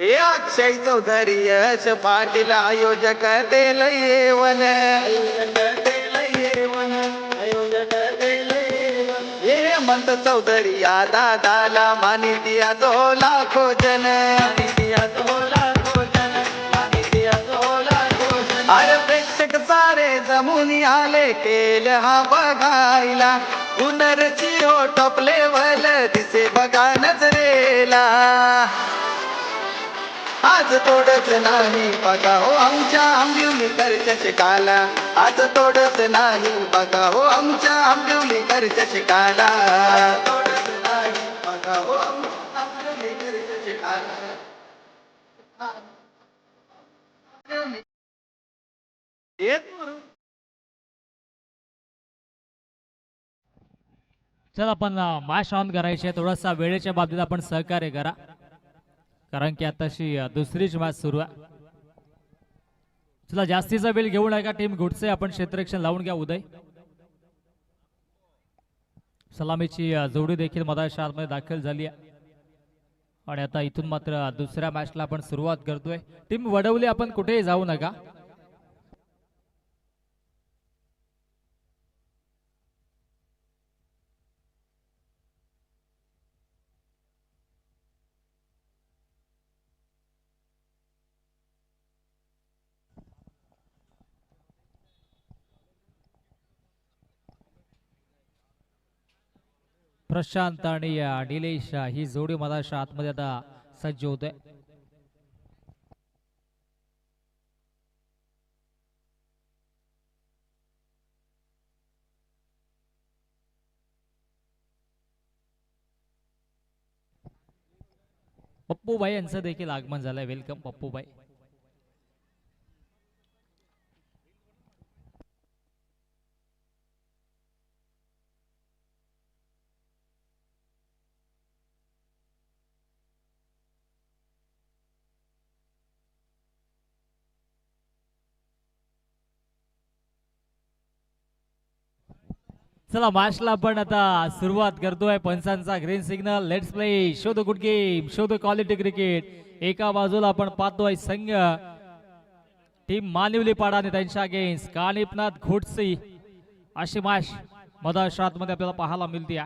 हे अक्षय चौधरी यश पाटील आयोजक तेल येवन हेमंत चौधरी या दादाला मानी दिया तो लाखो जन अरे प्रेक्षक सारे जमून आले केलं हा बघायला पुनरची हो टॉप लेवल दिसे बघा नजरेला आज तोडच नाही बघा हो आमच्या आंबिवलीकरच्या शिकाला आज तोडच नाही बघा हो आमच्या आंबिवलीकरच्या शिकाला तोडच नाही बघा हो आमच्या आंबिवलीकरच्या शिकाला चल आपण मॅच ऑन करायचे थोडासा वेळेच्या बाबतीत आपण सहकार्य करा कारण की आताशी दुसरीच मॅच सुरू आहे. चला जास्तीचा वेळ घेऊ नका टीम गुडसे आपण क्षेत्ररक्षण लावून घ्या उदय. सलामीची जोडी देखील मदारशा आतमध्ये दाखल झाली आहे आणि आता इथून मात्र दुसऱ्या मॅचला आपण सुरुवात करतोय. टीम वडवली आपण कुठेही जाऊ नका. प्रशांत आणि निलेश ही जोडी मदारशा आतमध्ये आता सज्ज होते. पप्पूबाई यांचं देखील आगमन झालंय. वेलकम पप्पूबाई. चला मॅचला आपण आता सुरुवात करतोय. पंचांचा green signal. Let's play. Show the good game. Show the quality cricket. एका बाजूला आपण पाहतोय संघ टीम मानिवली पाडा आणि त्यांच्या अगेन्स्ट कानिपनाथ घोटसी अशी मॅच मदारशा मध्ये आपल्याला पाहायला मिळते.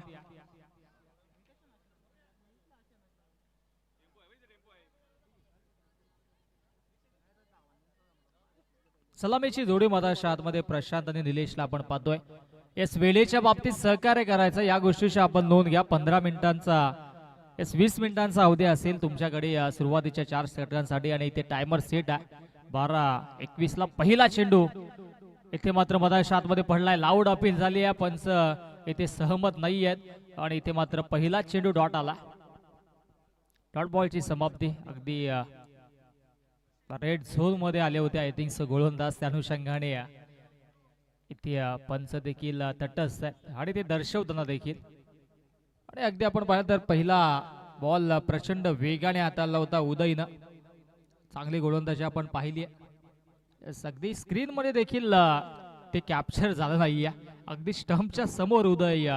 सलामीची जोडी मदारशा मध्ये प्रशांत आणि निलेशला आपण पाहतोय. येस वेळेच्या बाबतीत सहकार्य करायचं या गोष्टीची आपण नोंद घ्या. 15 मिनिटांचा 20 मिनिटांचा अवधी असेल तुमच्याकडे सुरुवातीच्या 4 सेकंदांसाठी आणि इथे टायमर सेट आहे. 12:21 ला पहिला चेंडू इथे मात्र मदारशा मध्ये पडलाय. लाऊड अपील झाली आहे. पंच इथे सहमत नाही आहेत आणि इथे मात्र पहिला चेंडू डॉट आला. डॉट बॉलची समाप्ती अगदी रेड झोन मध्ये आले होते आय थिंक गोलंदाज. त्या अनुषंगाने इथे पंच देखील तटस्थ आहे आणि ते दर्शवताना देखील. आणि अगदी आपण पाहिलं तर पहिला बॉल प्रचंड वेगाने हाताळला होता उदयनं. चांगली गोलंदाजी आपण पाहिली आहे. अगदी स्क्रीन मध्ये देखील ते कॅप्चर झालं नाहीये. अगदी स्टंपच्या समोर उदय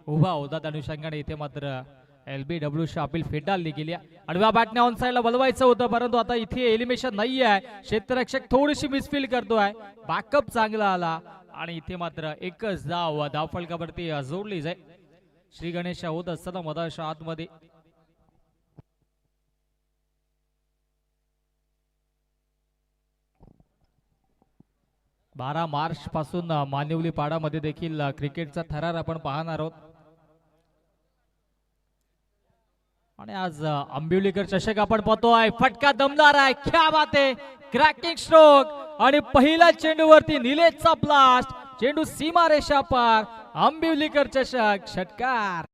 उभा होता. त्या अनुषंगाने इथे मात्र LBW अपील फेटाळली गेली. आडव्या बॅटने ऑन साइडला बोलवायचं होतं परंतु आता इथे एलिमिनेशन नाही आहे. क्षेत्ररक्षक थोडीशी मिसफील करतोय. बॅकअप चांगला आला आणि इथे मात्र एकच धाव फलकावरती जोडली जाईल. श्री गणेश होत असताना मदारशा आतमध्ये बारा मार्च पासून मानिवली पाडामध्ये देखील क्रिकेटचा थरार आपण पाहणार आहोत. आणि आज आंबिवलीकर चषक आपण पाहतोय. फटका दमदार आहे. क्या बात आहे. क्रॅकिंग स्ट्रोक आणि पहिल्या चेंडूवरती निलेशचा ब्लास्ट. चेंडू सीमा रेषा पार. आंबिवलीकर चषक षटकार.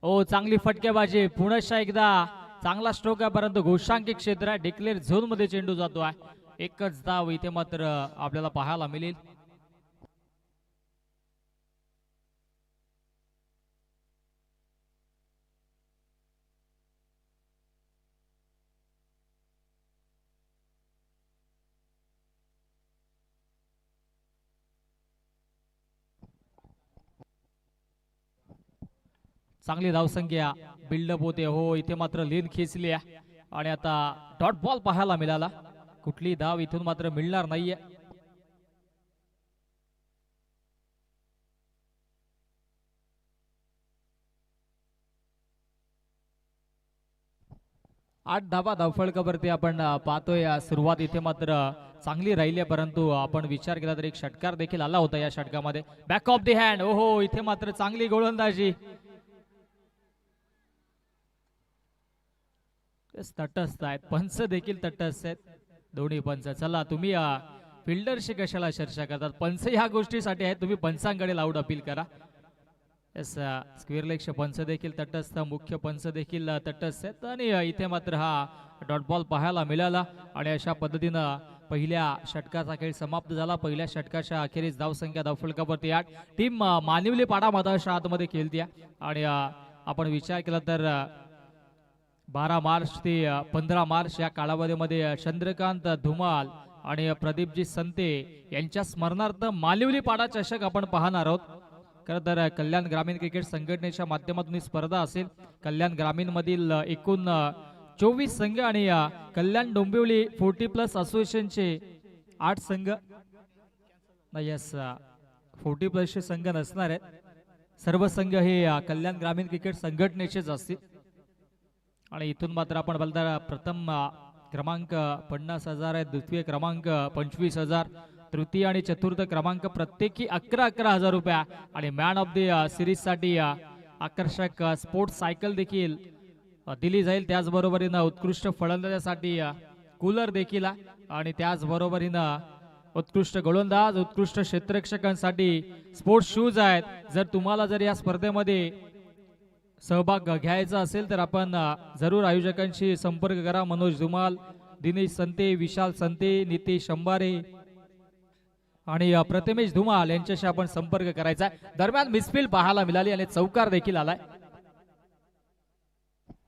ओ चांगली फटकेबाजी पुनश्च एकदा चांगला स्ट्रोक आहे, परंतु घोषांकित क्षेत्र आहे, डिक्लेअर झोन मध्ये चेंडू जातो आहे. एकच धाव इथे मात्र आपल्याला पाहायला मिळेल. चांगली धावसंख्या बिल्डअप होते. हो इथे मात्र लीड खेचली आहे आणि आता डॉट बॉल पाहायला मिळाला. कुठली धाव इथून मात्र मिळणार नाहीये. आठ धावा धावफलकावरती आपण पाहतोय. सुरुवात इथे मात्र चांगली राहिली आहे, परंतु आपण विचार केला तर एक षटकार देखील आला होता या षटकामध्ये. Back of the hand. ओहो इथे मात्र चांगली गोलंदाजी. तटस्थ आहेत, पंच देखील तटस्थ आहेत दोन्ही पंच. चला तुम्ही फिल्डरशी कशाला चर्चा करतात, पंच ह्या गोष्टीसाठी आहेत, तुम्ही पंचांकडे लाऊड अपील करा. येस स्क्वेअर लेगचे पंच देखील तटस्थ, मुख्य पंच देखील तटस्थ आहेत आणि इथे मात्र हा डॉट बॉल पाहायला मिळाला. आणि अशा पद्धतीनं पहिल्या षटकाचा खेळ समाप्त झाला. पहिल्या षटकाच्या अखेरीस धावसंख्या धावफलकावरती 8. टीम मानिवली पाडा मतदारच्या आतमध्ये खेळते आणि आपण विचार केला तर 12 मार्च ते 15 मार्च या कालावधीमध्ये चंद्रकांत धुमाल आणि प्रदीपजी संते यांच्या स्मरणार्थ मालिवली पाडा चषक आपण पाहणार आहोत. खरं तर कल्याण ग्रामीण क्रिकेट संघटनेच्या माध्यमातून ही स्पर्धा असेल. कल्याण ग्रामीण मधील एकूण 24 संघ आणि कल्याण डोंबिवली 40+ असोसिएशनचे 8 संघ. यस 40+ संघ नसणार आहेत. सर्व संघ हे कल्याण ग्रामीण क्रिकेट संघटनेचेच असतील. आणि इथून मात्र आपण बोलता प्रथम क्रमांक 50,000 आहे, द्वितीय क्रमांक 25,000, तृतीय आणि चतुर्थ क्रमांक प्रत्येकी 11,000 रुपये आणि मॅन ऑफ द सिरीज साठी आकर्षक स्पोर्ट्स सायकल देखील दिली जाईल. त्याचबरोबरीनं उत्कृष्ट फलंदाजासाठी कूलर देखील आणि त्याचबरोबरीनं उत्कृष्ट गोलंदाज उत्कृष्ट क्षेत्ररक्षकांसाठी स्पोर्ट्स शूज आहेत. जर तुम्हाला जर या स्पर्धेमध्ये सहभाग घ्यायचा असेल तर आपण जरूर आयोजकांशी संपर्क करा. मनोज धुमाल, दिनेश संते, विशाल संते, नितेश अंबारे आणि प्रतिमेश धुमाल यांच्याशी आपण संपर्क करायचा. दरम्यान मिसफील्ड पाहायला मिळाली आणि चौकार देखील आलाय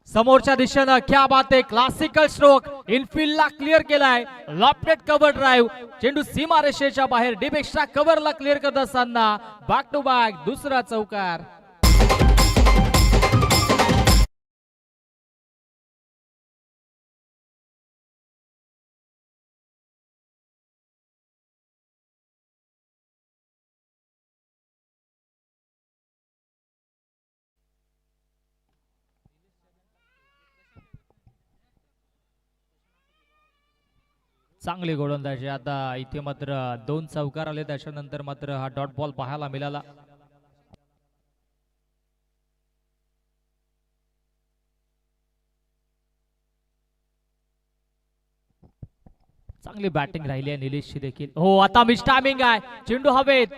समोरच्या दिशेनं. क्या बात आहे, क्लासिकल स्ट्रोक इनफिल्डला क्लिअर केलाय. लॉफ्टेड कव्हर ड्राईव्ह, चेंडू सीमा रेषेच्या बाहेर डीप एक्स्ट्रा कव्हरला क्लिअर करत असताना बॅक टू बॅक दुसरा चौकार. चांगली गोलंदाजी. आता इथे मात्र 2 चौकार आले, त्याच्यानंतर मात्र हा डॉट बॉल पाहायला मिळाला. चांगली बॅटिंग राहिली आहे निलेशची देखील. हो आता मिस टायमिंग आहे, चेंडू हवेत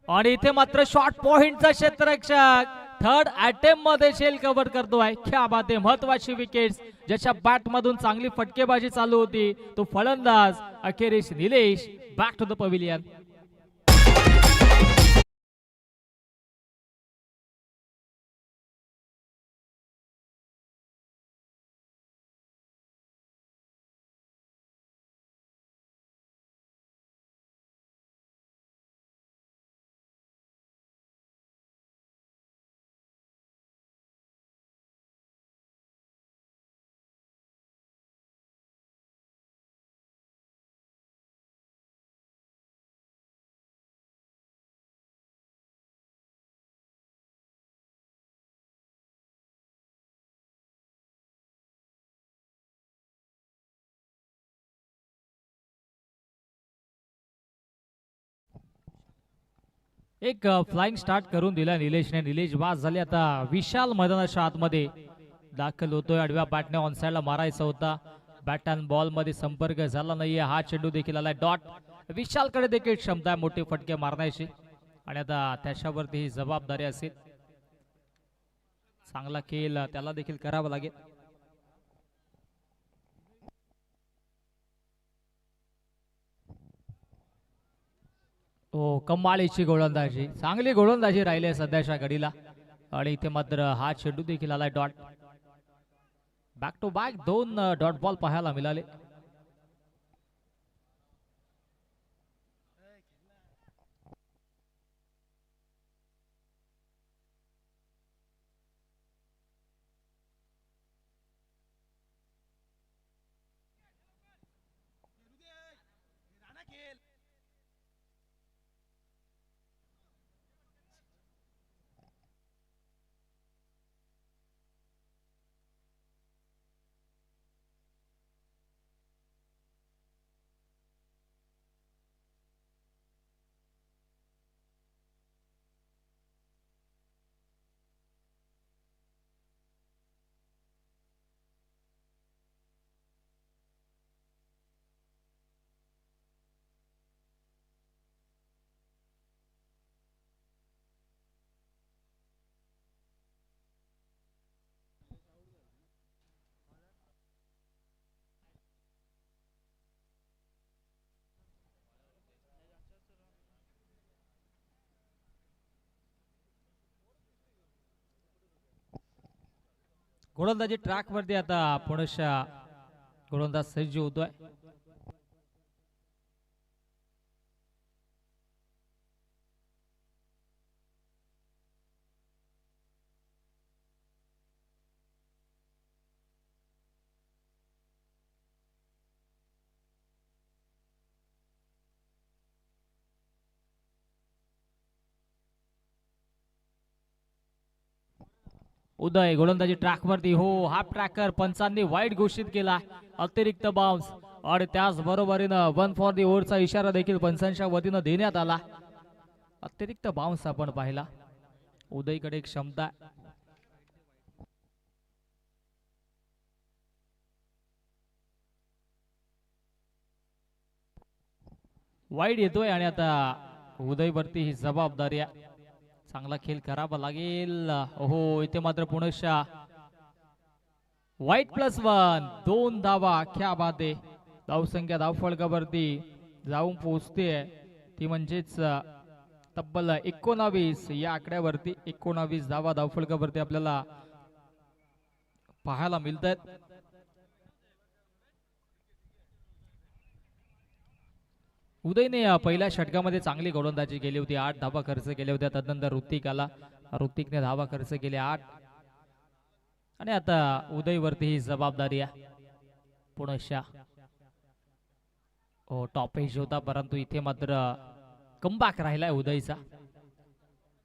आणि इथे मात्र शॉर्ट पॉइंटचा क्षेत्ररक्षक थर्ड अटेम्प्ट मध्ये शेल कव्हर करतोय. क्या बात आहे, महत्वाची विकेट्स. ज्याच्या बॅट मधून चांगली फटकेबाजी चालू होती तो फलंदाज अखेरीस Nilesh. Back to the pavilion. एक फ्लाइंग स्टार्ट करून दिला निलेशने. निलेश बाद झाले. आता विशाल मैदानाच्या आतमध्ये दाखल होतोय. आडव्या बॅटने ऑन साइडला मारायचा होता, बॅट अँड बॉल मध्ये संपर्क झाला नाहीये. हा चेंडू देखील आलाय डॉट. विशालकडे देखील क्षमता आहे मोठे फटके मारण्याची आणि आता त्याच्यावरती ही जबाबदारी असेल. चांगला खेळ त्याला देखील करावा लागेल. हो, कमालीची गोलंदाजी, चांगली गोलंदाजी राहिली आहे सध्याच्या घडीला. आणि इथे मात्र हा चेंडू देखील आलाय dot. Back to back 2 dot ball पाहायला मिळाले. गोलंदाजी ट्रॅक वरती आता पुणेशा गोलंदाज सज्ज होतोय. उदय गोलंदाजी ट्रॅक वरती. हो, हाफ ट्रॅकर पंचांनी वाईट घोषित केला, अतिरिक्त बाउन्स. आणि त्याच बरोबरीनं 1 फॉर दी ओव्हरचा इशारा देखील पंचांच्या वतीनं देण्यात आला. अतिरिक्त बाउन्स आपण पाहिला. उदयकडे एक क्षमता. वाईट येतोय आणि आता उदयवरती ही जबाबदारी आहे. चांगला खेळ करावा लागेल. हो, इथे मात्र पुणेशा वाईट +1 2 धावा. क्या बात आहे. धावसंख्या धावफलकावरती जाऊन पोहोचते ती म्हणजेच तब्बल 19 या आकड्यावरती. 19 धावा धावफलकावरती आपल्याला पाहायला मिळतात. उदयने पहिल्या षटकामध्ये चांगली गोलंदाजी केली होती. 8 धावा खर्च केल्या होत्या. तदनंतर ऋतिक आला, ऋतिकने धावा खर्च केले 8. आणि आता उदयवरती ही जबाबदारी आहे पुणेशा. हो, टॉप एज होता परंतु इथे मात्र कमबॅक राहिलाय उदयचा.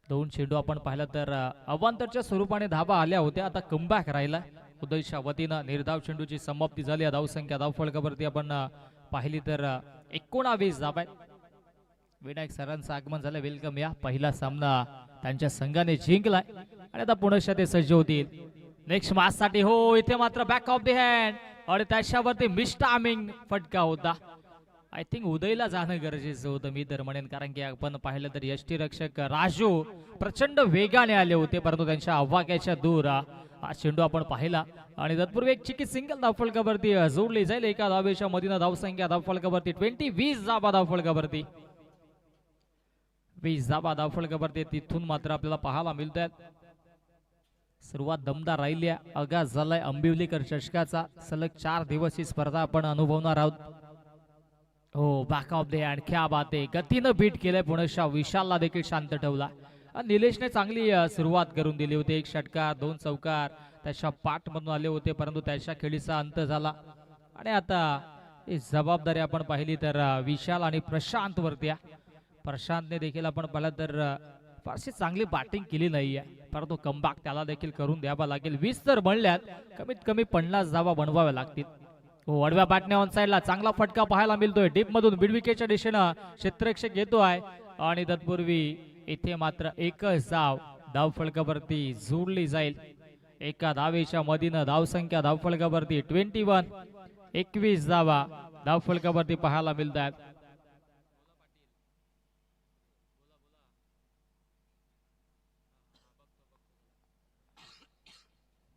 2 चेंडू आपण पाहिलं तर अवांतरच्या स्वरूपाने धावा आल्या होत्या, आता कमबॅक राहिला उदयच्या वतीनं. निर्धाव चेंडूची समाप्ती झाली. धावसंख्या धावफलकावरती आपण पाहिली तर 19 धावा आहेत. विनायक सरांचं आगमन झालं, वेलकम. या पहिला सामना त्यांच्या संघाने जिंकलाय आणि आता पुणेशा ते सज्ज होतील नेक्स्ट मॅच साठी. हो, इथे मात्र बॅक ऑफ द हँड आणि त्याच्यावरती मिस टायमिंग फटका होता. आय थिंक उदयला जाणं गरजेचं होतं मी तर म्हणेन, कारण की आपण पाहिलं तर यष्टीरक्षक राजू प्रचंड वेगाने आले होते परंतु त्यांच्या आव्हाक्याच्या दूर हा चेंडू आपण पाहिला. आणि तत्पूर्वी एक चिकी सिंगल धावफलकावरती जोडली जाईल. एका धावेच्या मधीनं धावसंख्या धावफलकावरती 20 धावा धावफलकावरती. 20 धावा धावफलकावरती. तिथून मात्र आपल्याला पाहायला मिळतात सुरुवात दमदार राहिली. आगाज झालाय अंबिवलीकर चषकाचा. सलग 4 दिवस ही स्पर्धा आपण अनुभवणार आहोत. हो, बॅक ऑफ द हँड. क्या बात आहे. गतीनं बीट केलंय पुणेशा. विशालला देखील शांत ठेवला. निलेशने चांगली सुरुवात करून दिली होती. 1 षटकार 2 चौकार त्याच्या पाठ मधून आले होते परंतु त्याच्या खेळीचा अंत झाला. आणि आता ही जबाबदारी आपण पाहिली तर विशाल आणि प्रशांत वरती. प्रशांतने देखील आपण पाहिलं तर फारशी चांगली बॅटिंग केली नाहीये परंतु कमबॅक त्याला देखील करून द्यावा लागेल. 20 तर बनल्यात, कमीत कमी 50 धावा बनवाव्या लागतील. हो, आडव्या बॅटने ऑन साइडला चांगला फटका पाहायला मिळतोय. डीप मधून मिडविकेटच्या दिशेनं क्षेत्ररक्षक येतोय आणि तत्पूर्वी इथे मात्र एकच धाव धावफलकावरती जोडली जाईल. एका धावेच्या मधीनं धावसंख्या धावफलकावरती 21 धावा धावफलकावरती पाहायला मिळतात.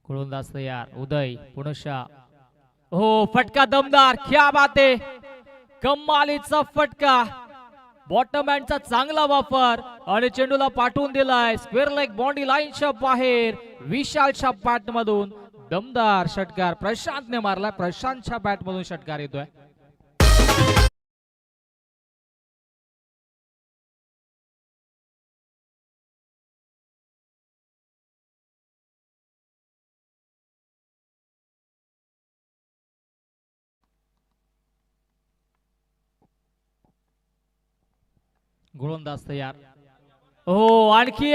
गोलंदाज तयार उदय पुनशा हो फटका दमदार क्या बात आहे कमालीचा फटका बॉटमहँडचा चांगला वापर आणि चेंडूला पाठवून दिलाय स्क्वेअर लेग बाउंड्री लाईनच्या बाहेर विशालच्या बॅट मधून दमदार षटकार प्रशांतने मारलाय प्रशांतच्या बॅट मधून षटकार येतोय गोलंदाज तयार हो आणखी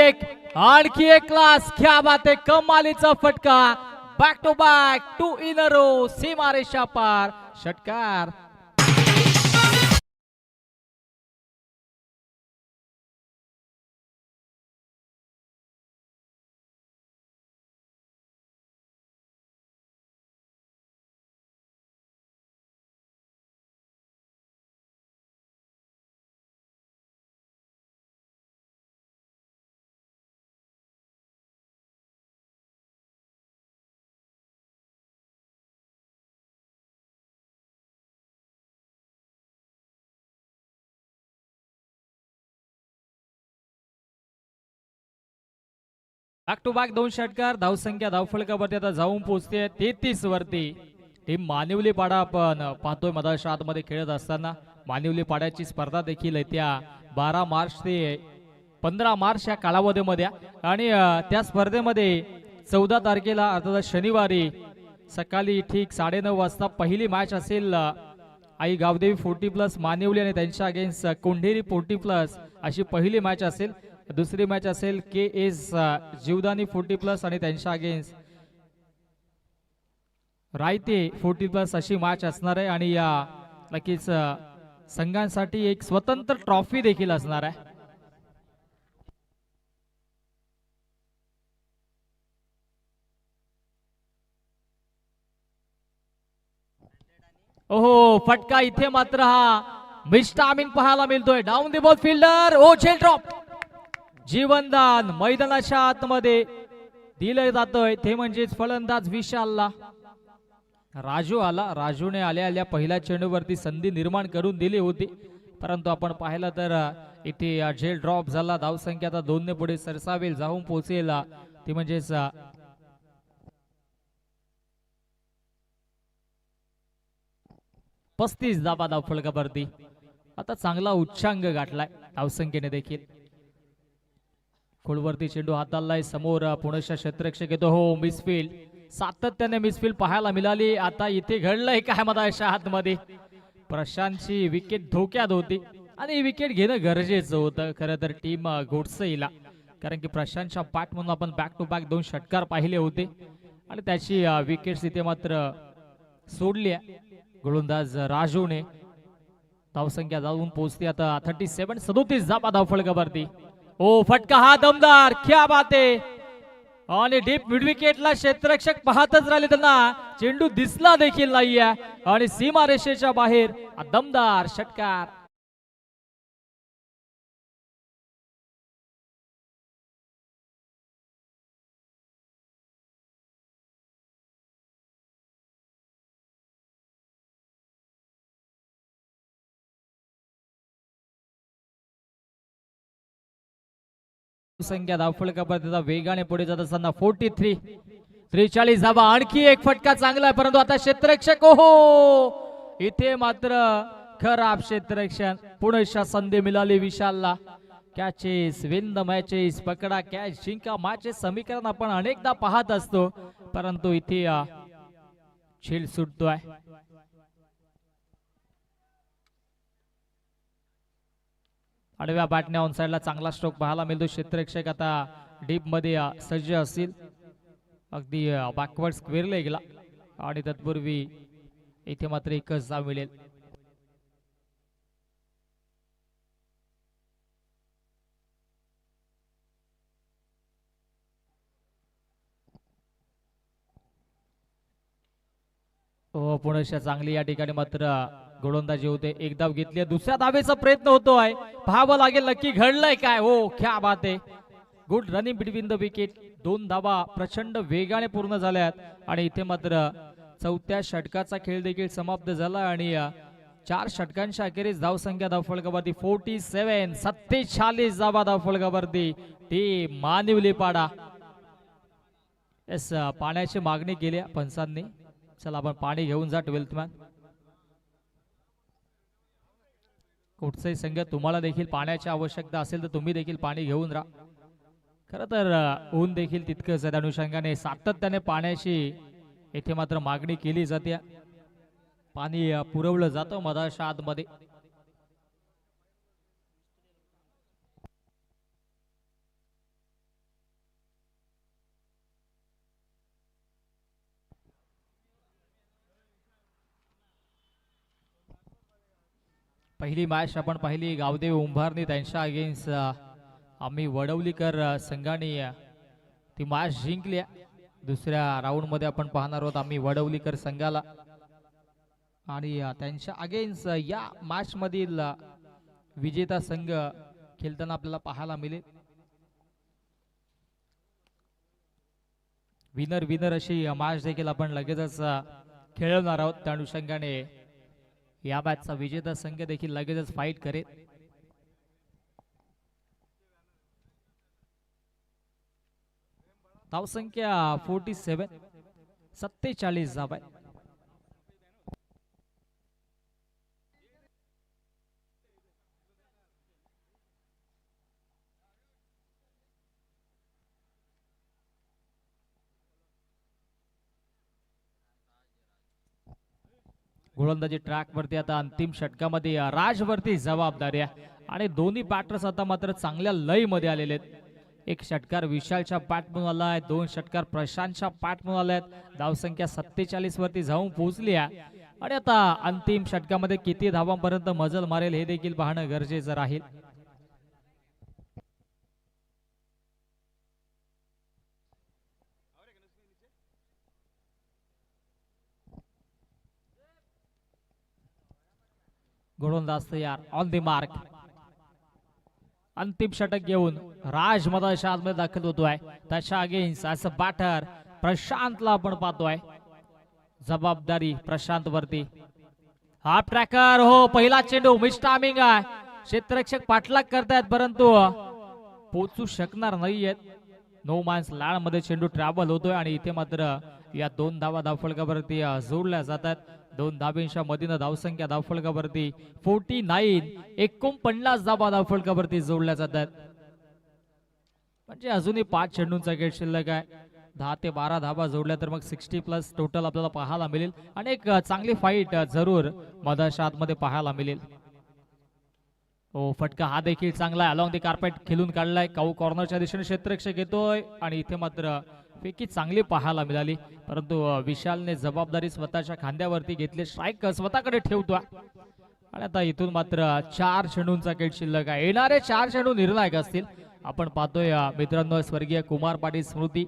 एक क्लास क्या बात आहे कमालीचा फटका back to back two in a row सीमारेषा पार षटकार बॅक टू बॅक दोन षटकार धावसंख्या धावफलकावरती आता जाऊन पोहोचते 33 वरती टीम मानिवली पाडा आपण पाहतोय मधाच्या आतमध्ये खेळत असताना मानिवली पाड्याची स्पर्धा देखील येत्या 12 मार्च ते 15 मार्च या कालावधीमध्ये आणि त्या स्पर्धेमध्ये 14 तारखेला अर्थात शनिवारी सकाळी ठीक 9:30 वाजता पहिली मॅच असेल आई गावदेवी 40+ मानिवली आणि त्यांच्या अगेन्स्ट कोंढेरी 40+ अशी पहिली मॅच असेल दुसरी मॅच असेल KS जीवदानी 40+ आणि त्यांच्या अगेन्स्ट रायते 40+ अशी मॅच असणार आहे आणि या नक्कीच संघांसाठी एक स्वतंत्र ट्रॉफी देखील असणार आहे ओहो फटका इथे मात्र हा मिस्टामिन पाहायला मिळतोय डाऊन द बॉल फिल्डर ओ झेल ड्रॉप जीवनदान मैदानाच्या आतमध्ये दिलं जातोय ते म्हणजेच फलंदाज विशालला राजू आला राजूने आल्या पहिल्या चेंडूवरती संधी निर्माण करून दिली होती परंतु आपण पाहिलं तर इथे झेल ड्रॉप झाला धावसंख्या आता 2 ने पुढे सरसावेल जाऊन पोहोचेल ते म्हणजेच 35 धावा धावफलकावरती आता चांगला उच्चांक गाठलाय धावसंख्येने देखील खोलवरती चेंडू हाताळलाय समोर पुणेच्या क्षेत्ररक्षक येतो हो मिसफील्ड सातत्याने मिसफील्ड पाहायला मिळाली आता इथे घडलंय काय मधाच्या हातमध्ये प्रशांतची विकेट धोक्यात होती आणि विकेट घेणं गरजेचं होतं खरं तर टीम घोडसईला कारण की प्रशांतच्या बॅट म्हणून आपण बॅक टू बॅक 2 षटकार पाहिले होते आणि त्याची विकेट्स इथे मात्र सोडली गोलंदाज राजूने धावसंख्या जाऊन पोहोचते आता 37 धावा धावफलकावरती ओ फटका हा दमदार क्या बात आहे आणि डीप मिड विकेटला क्षेत्ररक्षक पाहतच राहिले त्यांना चेंडू दिसला देखील नाहीये आणि सीमा रेषेच्या बाहेर दमदार षटकार संख्या धावफलकावरती वेगाने पुढे जात असताना 43 धावा आणखी एक फटका चांगला आहे परंतु आता क्षेत्ररक्षक ओहो इथे मात्र खराब क्षेत्ररक्षण पुणेच्या संधी मिळाली विशालला कॅचेस विन द मॅचेस पकडा कॅच जिंका मॅचेस समीकरण आपण अनेकदा पाहत असतो परंतु इथे झेल सुटतोय आडव्या बॅटने ऑन साइडला चांगला स्ट्रोक पाहायला मिळतो क्षेत्ररक्षक आता डीप मध्ये सज्ज असतील अगदी बॅकवर्ड स्क्वेअर लेगला आणि तत्पूर्वी इथे मात्र एकच धाव मिळेल पुणेच्या चांगली या ठिकाणी मात्र गोलंदाजी होते एक धाव घेतली दुसऱ्या धावेचा प्रयत्न होतोय पाहावं लागेल नक्की घडलंय काय हो क्या बात आहे good running between the wicket 2 धावा प्रचंड वेगाने पूर्ण झाल्यात आणि इथे मात्र चौथ्या षटकाचा खेळ देखील समाप्त झाला आणि 4 षटकांच्या अखेरीस धावसंख्या धावफलकावरती 47 धावा धावफलकावरती टीम मानिवलीपाडा. येस, पाण्याची मागणी केली पंचांनी. चला आपण पाणी घेऊन जा 12th मॅन. कुठचाही संघ तुम्हाला देखील पाण्याची आवश्यकता असेल तर तुम्ही देखील पाणी घेऊन राहा. खरं तर ऊन देखील तितकंच आहे, अनुषंगाने सातत्याने पाण्याची येथे मात्र मागणी केली जाते. पाणी पुरवलं जातं मधाच्या आतमध्ये. पहिली मॅच आपण पाहिली गावदेव उंभारणी त्यांच्या अगेन्स्ट आम्ही वडवलीकर संघाने ती मॅच जिंकली. दुसऱ्या राऊंड मध्ये आपण पाहणार आहोत आम्ही वडवलीकर संघाला आणि त्यांच्या अगेन्स्ट या मॅच मधील विजेता संघ खेळताना आपल्याला पाहायला मिळेल. विनर विनर अशी मॅच देखील आपण लगेचच खेळवणार आहोत. त्या अनुषंगाने या मॅचचा विजेता संघ देखील लगेचच फाईट करेल. धावसंख्या 47 धावा. गोलंदाजी ट्रॅक वरती आता अंतिम षटकामध्ये राजवरती जबाबदारी आहे आणि दोन्ही बॅटर्स आता मात्र चांगल्या लय मध्ये आलेले आहेत. एक षटकार विशालच्या बॅटमधून आलाय, 2 षटकार प्रशांतच्या बॅटमधून आल्यात. धावसंख्या 47 वरती जाऊन पोहोचली आहे आणि आता अंतिम षटकामध्ये किती धावांपर्यंत मजल मारेल हे देखील पाहणं गरजेचं राहील. गोलंदाज तयार, ऑन द मार्क. अंतिम षटक घेऊन राज मधाच्या आतमध्ये दाखल होतोय. त्याच्या अगेन्स्ट असं बॅटर प्रशांतला आपण पाहतोय. जबाबदारी प्रशांत वरती. हाफ ट्रॅकर, हो पहिला चेंडू मिस टायमिंग आहे. क्षेत्ररक्षक पाठलाग करतायत परंतु पोचू शकणार नाहीयेत. नो मॅन्स लँड मध्ये चेंडू ट्रॅव्हल होतोय आणि इथे मात्र या 2 धावा धावफलकावरती जोडल्या जातात. 2 धाब्यांच्या मधीनं धावसंख्या धावफलकावरती 49 धावा धावफलकावरती जोडल्या जातात. म्हणजे अजूनही 5 चेंडूंचा खेळ शिल्लक आहे. 10 ते 12 धावा जोडल्या तर मग 60+ टोटल आपल्याला पाहायला मिळेल आणि एक चांगली फाईट जरूर मधाच्या आतमध्ये पाहायला मिळेल. हो, फटका हा देखील चांगला अलॉंग द कार्पेट खेळून काढलाय. काऊ कॉर्नरच्या दिशेने क्षेत्ररक्षक येतोय आणि इथे मात्र पैकी चांगली पाहायला मिळाली परंतु विशालने जबाबदारी स्वतःच्या खांद्यावरती घेतली. स्ट्राईक स्वतःकडे ठेवतो आणि आता इथून मात्र 4 चेंडूंचा खेळ शिल्लक आहे. येणारे 4 चेंडू निर्णायक असतील. आपण पाहतोय मित्रांनो, स्वर्गीय कुमार पाटील स्मृती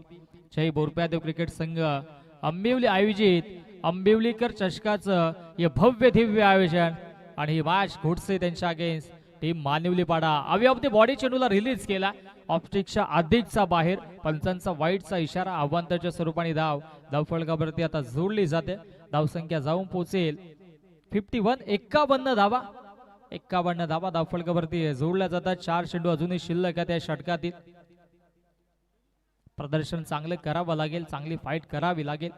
जय बोरप्यादेव क्रिकेट संघ आंबिवली आयोजित आंबिवलीकर चषकाचं हे भव्य दिव्य आयोजन आणि ही मॅच घोडसे त्यांच्या against team Manivlipada. Away of the body चेंडूला रिलीज केला. ऑफस्टिकच्या अधिकचा बाहेर, पंचांचा वाईटचा इशारा, आव्हानाच्या स्वरूपाने धावफलकावरती आता जोडली जाते. धावसंख्या जाऊन पोहोचेल 51 धावा. 51 धावा धावफलकावरती जोडल्या जातात. 4 चेंडू अजूनही शिल्लक आहे त्या षटकातील. प्रदर्शन चांगलं करावं लागेल, चांगली फाईट करावी लागेल.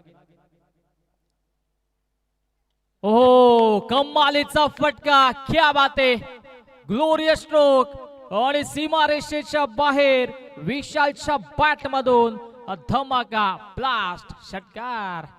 ओहो, कमालीचा फटका, क्या बात आहे. ग्लोरियस स्ट्रोक आणि सीमारेषेच्या बाहेर विशालच्या बॅट मधून धमाका ब्लास्ट षटकार.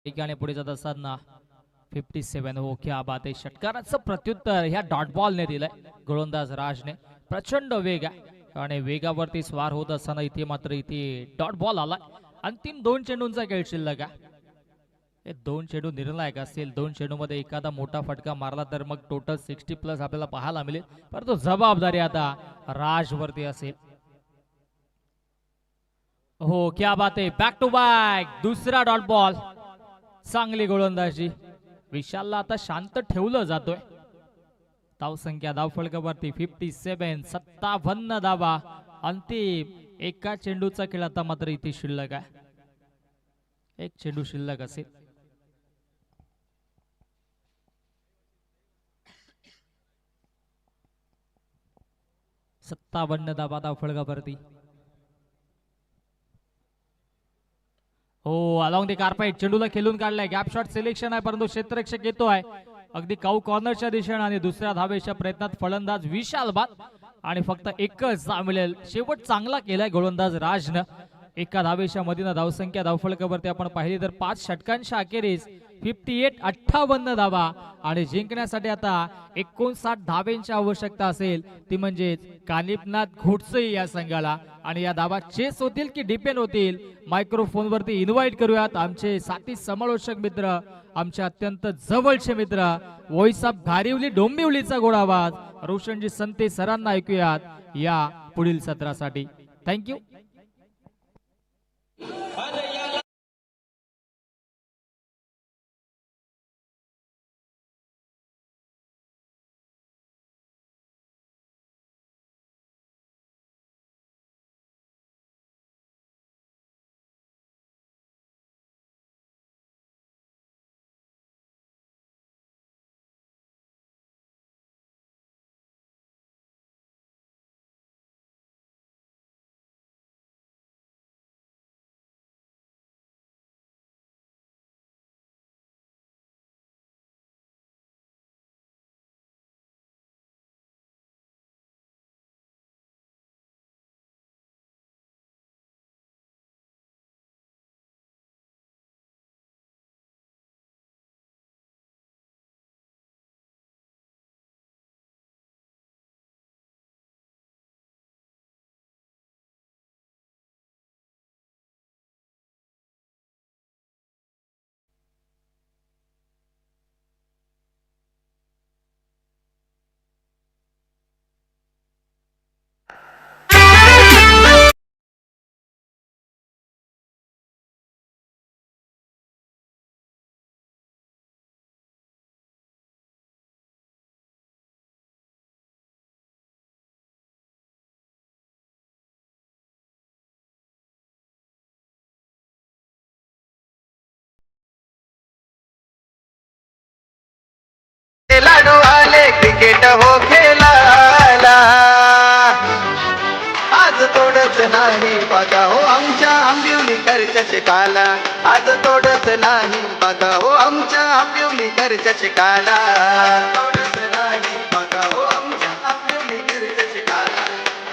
ठिकाणी पुढे जात असताना 57. हो, क्या बात आहे. षटकाराचं प्रत्युत्तर ह्या डॉट बॉलने दिलंय गोलंदाज राजने. प्रचंड वेग आहे आणि वेगावरती स्वार होत असताना इथे मात्र इथे डॉट बॉल आला. अंतिम 2 चेंडूंचा खेळ शिल्लक आहे. हे 2 चेंडू निर्णायक असतील. 2 चेंडूमध्ये एखादा मोठा फटका मारला तर मग टोटल 60+ आपल्याला पाहायला मिळेल, परंतु जबाबदारी आता राजवरती असेल. हो, क्या बात आहे, बॅक टू बॅक दुसरा डॉट बॉल. चांगली गोलंदाजी. विशालला आता शांत ठेवलं जातोय. धावसंख्या धावफलकावरती 57, 57 धावा. अंतिम एका चेंडूचा खेळ आता मात्र इथे शिल्लक आहे. एक चेंडू शिल्लक असेल. सत्तावन्न धावा धावफलकावरती. हो, अलॉंग द कार्पेट चेंडूला खेळून काढलाय. गॅप शॉट सिलेक्शन आहे, परंतु क्षेत्ररक्षक येतोय अगदी काऊ कॉर्नरच्या दिशेने आणि दुसऱ्या धावेच्या प्रयत्नात फलंदाज विशाल बाद आणि फक्त एकच धाव मिळेल. शेवट चांगला केलाय गोलंदाज राजनं. एका धावेच्या मधीनं धावसंख्या धावफलकावरती आपण पाहिली तर 5 षटकांच्या अखेरीस 58, 58 धावा आणि जिंकण्यासाठी आता 59 धावेंची आवश्यकता असेल, ती म्हणजेच कानिपनाथ घोटसे या संघाला. आणि या धावा चेस होतील की डिपेंड होतील, मायक्रोफोनवरती इन्व्हाइट करूयात आमचे साथी समालोचक मित्र, आमचे अत्यंत जवळचे मित्र व्हॉइस ऑफ घारिवली डोंबिवलीचा गोड आवाज रोशनजी संते सरांना ऐकूयात या पुढील सत्रासाठी. थँक्यू. लाडू आले क्रिकेट हो खेळायला, आज तोडत नाही बघा हो आमच्या आंबिवलीकरच्या शिकाला. आज तोडत नाही बघा हो आमच्या आंबिवलीकरच्या शिकाला. तोडत नाही बघा हो आमच्या आंबिवलीकरच्या शिकाला.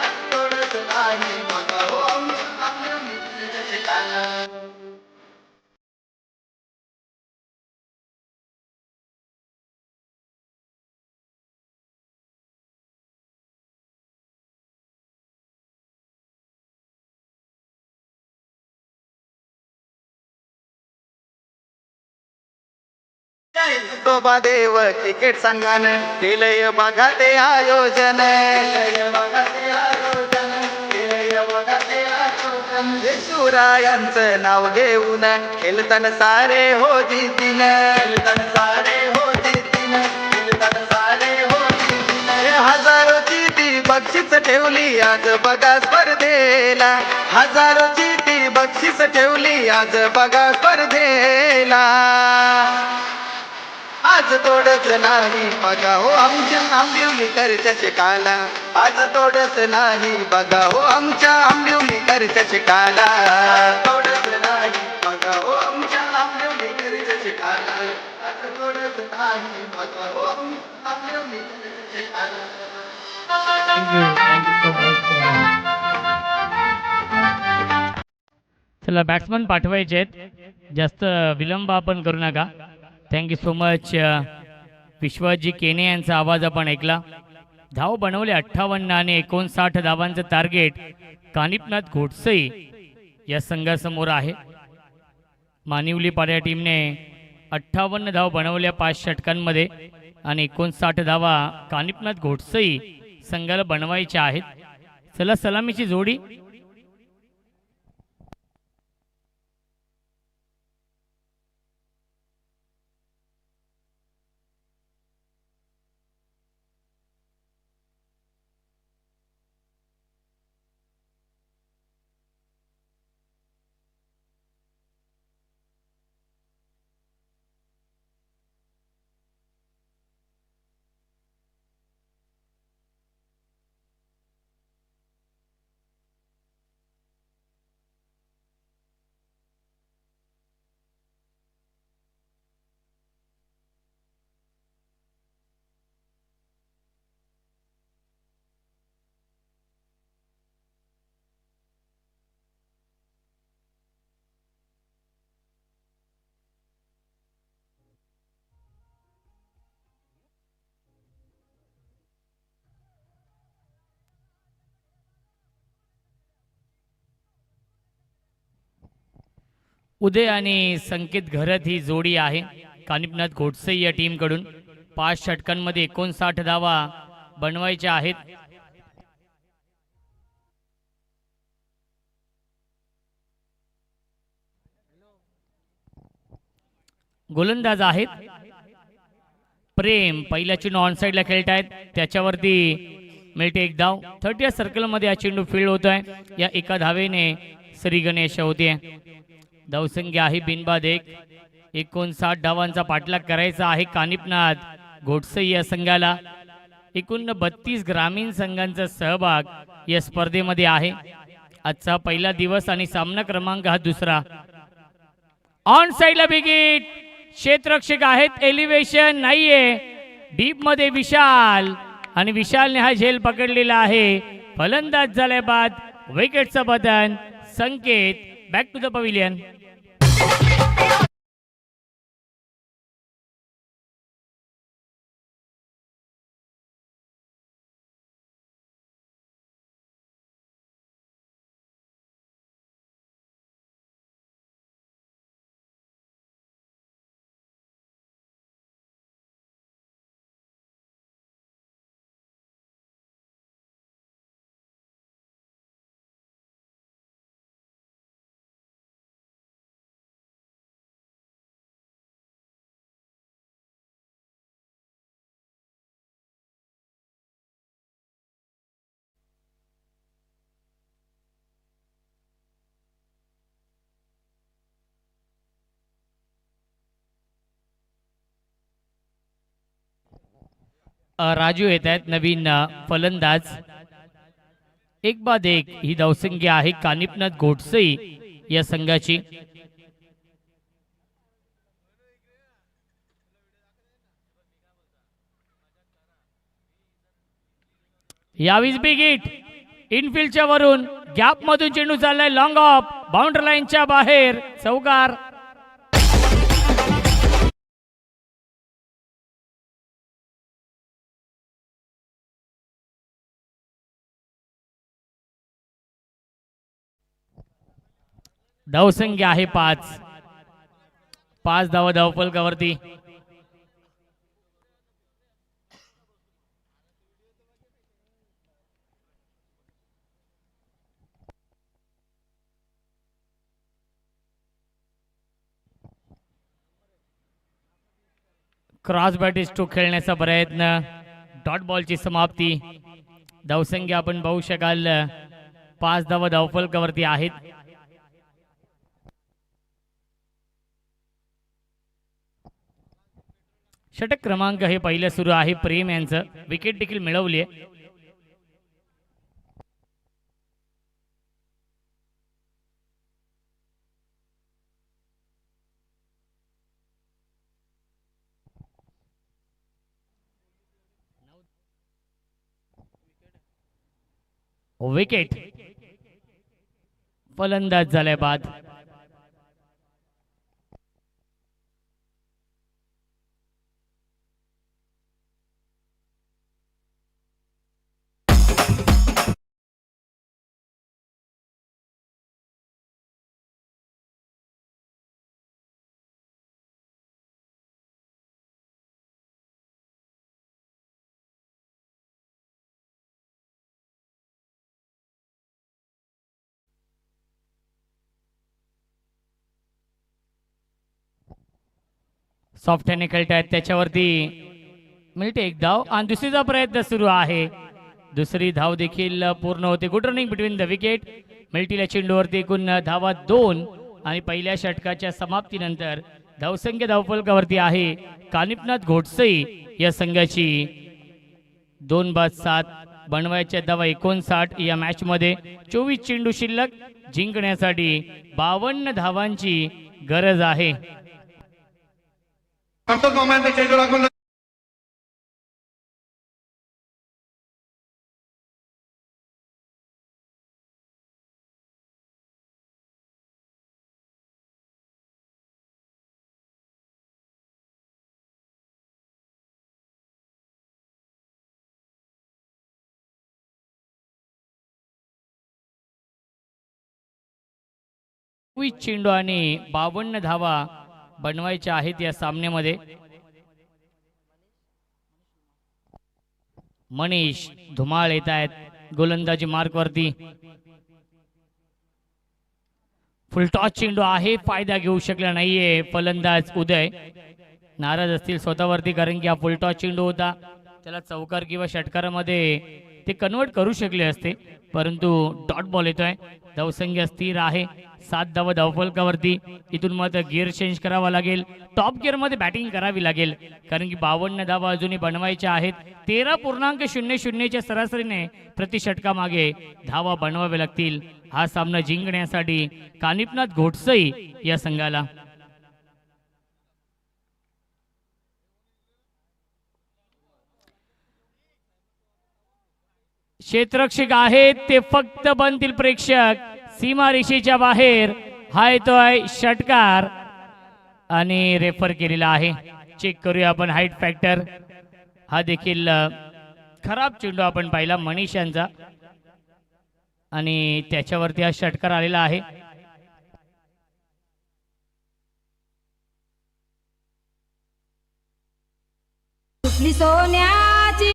आज तोडत नाही बघा हो आमच्या आंबिवलीकरच्या शिकाला. तोबा देव क्रिकेट संघानं केलंय बघा ते आयोजन. शिवरायांचं नाव घेऊन खेळताना सारे हो जितीन. सारे हो जितीन. सारे हो जितीन. हजारोची ती बक्षीस ठेवली आज बघा स्पर्धेला. हजारोची ती बक्षीस ठेवली आज बघा स्पर्धेला. आज तोडत नाही बघा हो आमच्या आंबिवलीकरच्या शिकाला. आज तोडत नाही बघा हो आमच्या आंबिवलीकरच्या शिकाला. तोडत नाही बघा हो आमच्या आंबिवलीकरच्या शिकाला. आज तोडत नाही बघा हो आमच्या आंबिवलीकरच्या शिकाला. चला बॅट्समन पाठवायचे आहेत, जास्त विलंब आपण करू नका. Thank you so much. विश्वजी केने यांचा आवाज आपण ऐकला. धाव बनवले 58 आणि 59 धावांचं टार्गेट कानिपनाथ घोटसे या संघासमोर आहे. मानिवली पाड्या टीमने 58 धावा बनवल्या 5 षटकांमध्ये आणि 59 धावा कानिपनाथ घोटसई संघाला बनवायच्या आहेत. चला सलामीची जोडी. उदय आणि संकेत घरत ही जोडी आहे कानिपनाथ घोटसई या टीम कडून. 5 षटकांमध्ये 59 धावा बनवायच्या आहेत. गोलंदाज आहेत प्रेम. पहिला चेंडू ऑन साइडला खेळत आहेत, त्याच्यावरती मिळते एक धाव. 30 सर्कलमध्ये हा चेंडू फील्ड होत आहे. या एका धावेने श्री गणेश होते. धावसंख्या आहे बिनबाद 1. 59 धावांचा पाठलाग करायचा आहे कानिपनाथ घोटसई या संघाला. एकूण 32 ग्रामीण संघांचा सहभाग या स्पर्धेमध्ये आहे. आजचा पहिला दिवस आणि सामना क्रमांक हा दुसरा. ऑन साइडला विकेट. क्षेत्ररक्षक आहेत, एलिव्हेशन नाहीये. डीप मध्ये विशाल आणि विशालने हा झेल पकडलेला आहे. फलंदाज झाल्या बाद विकेटचं बदन. Sanket back to the pavilion. Raju येत आहेत नवीन फलंदाज. 1-1 ही धावसंख्या आहे कानिपनाथ घोटसई या संघाची. यावीस बिग हिट. इनफिल्डच्या वरून गॅप मधून चेंडू चाललाय लॉंग ऑफ. बाउंड्री लाईनच्या बाहेर चौकार. धावसंख्या आहे 5. 5 धावा धावफलकावरती. क्रॉस बॅटिस टू खेळण्याचा प्रयत्न. डॉट बॉलची समाप्ती. धावसंख्या आपण पाहू शकाल 5 धावा धावफलकावरती आहेत. षटक क्रमांक हे पहिलं सुरू आहे प्रेम यांचं. विकेट देखील मिळवली आहे. विकेट. फलंदाज झाल्या बाद सॉफ्ट हँडने खेळतायत, त्याच्यावरती मिळते एक धाव आणि दुसरीचा प्रयत्न सुरू आहे. दुसरी धाव देखील पूर्ण होते. Good running between the wicket. मिळतील चेंडूवरती एकूण धावा 2 आणि पहिल्या षटकाच्या समाप्तीनंतर धावसंख्या धावफलकावरती आहे कानिपनाथ घोटसई या संघाची 2 बाद 7 बनवायच्या धावा 59. या मॅच मध्ये 24 चेंडू शिल्लक. जिंकण्यासाठी 52 धावांची गरज आहे. चेंडू आणि 52 धावा बनवायच्या आहेत या सामन्यामध्ये. मनीष धुमाळ येत आहेत गोलंदाजी मार्क वरती. फुलटॉस चेंडू आहे, फायदा घेऊ शकला नाहीये फलंदाज उदय. नाराज असतील स्वतःवरती, कारण की हा फुलटॉस चेंडू होता. त्याला चौकार किंवा षटकारामध्ये ते कन्वर्ट करू शकले असते, परंतु डॉट बॉल येतोय. धावसंख्या स्थिर आहे 7 धावा धावफलकावरती. इथून मात्र गिअर चेंज करावा लागेल, टॉप गिअर मध्ये बॅटिंग करावी लागेल, कारण की 52 धावा अजूनही बनवायच्या आहेत. 13.00 च्या सरासरीने प्रति षटकामागे धावा बनवावे लागतील हा सामना जिंकण्यासाठी कानिपनाथ घोटसई या संघाला. क्षेत्ररक्षक आहेत ते फक्त बनतील प्रेक्षक सीमारेषेच्या बाहेर. हा येतोय षटकार आणि रेफर केलेला आहे. चेक करूया आपण हाईट फॅक्टर. हा देखील खराब चेंडू आपण पाहिला मनीष यांचा आणि त्याच्यावरती हा षटकार आलेला आहे. सोन्याची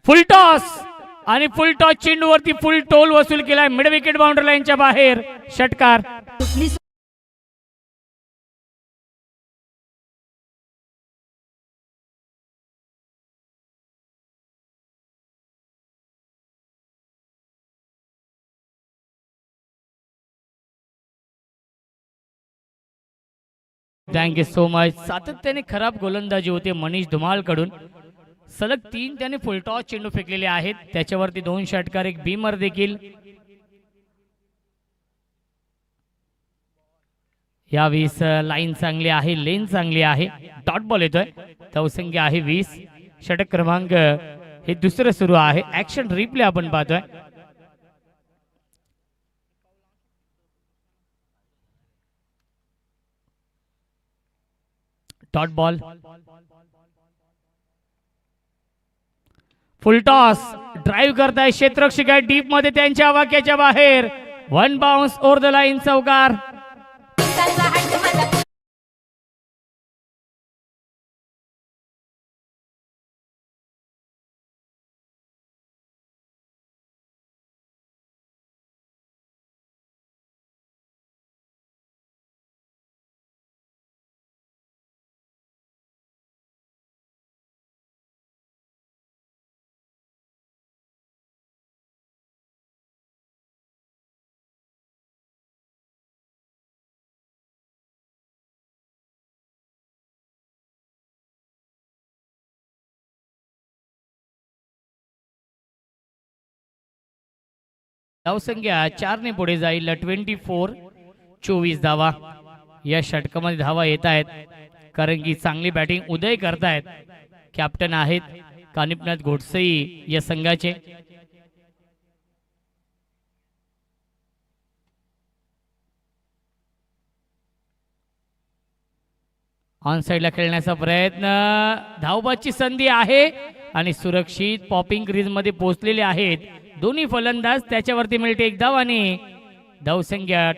फुलटॉस आणि फुलटॉस चेंडूवरती फुल टोल वसूल केलाय. मिड विकेट बाउंड्री लाईनच्या बाहेर षटकार. Thank you so much. सातत्याने खराब गोलंदाजी होते मनीष धुमाळ कडून. सलग 3 त्याने फुलटॉस चेंडू फेकलेले आहेत, त्याच्यावरती 2 षटकार, एक बीमर देखील. यावेळेस लाईन चांगली आहे, लेन चांगली आहे. डॉट बॉल येतोय. धावसंख्या आहे 20. षटक क्रमांक हे दुसरं सुरू आहे. ऍक्शन रिप्ले आपण पाहतोय. Dot ball. फुलटॉस ड्राईव्ह करताय क्षेत्ररक्षक आहे डीप मध्ये त्यांच्या वाक्याच्या बाहेर. 1 बाउन्स ओव्हर द लाईन, चौकार. धावसंख्या 4 ने पुढे जाईल. 24 धावा या षटकामध्ये धावा येत आहेत, कारण की चांगली बॅटिंग उदय करतायत. कॅप्टन आहेत कानिपनाथ घोटसई या संघाचे. ऑन साइडला खेळण्याचा प्रयत्न, धावबाची संधी आहे आणि सुरक्षित पॉपिंग क्रीज मध्ये पोहोचलेले आहेत दोन्ही फलंदाज. त्याच्यावरती मिळते एक धाव आणि धावसंख्या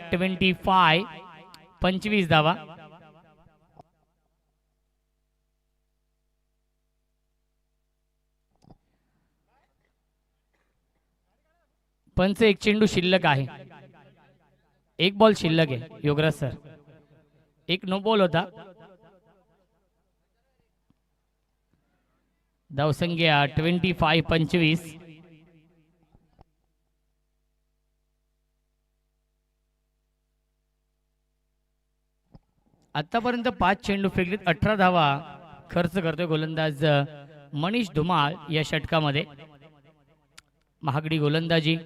25 धावा. पंच एक चेंडू शिल्लक आहे, एक बॉल शिल्लक आहे. योगराज सर, एक नो बॉल होता. धावसंख्या 25. आतापर्यंत 5 चेंडू फेकलेत, 18 धावा खर्च करतोय गोलंदाज मनीष धुमाळ या षटकामध्ये. महागडी गोलंदाजी,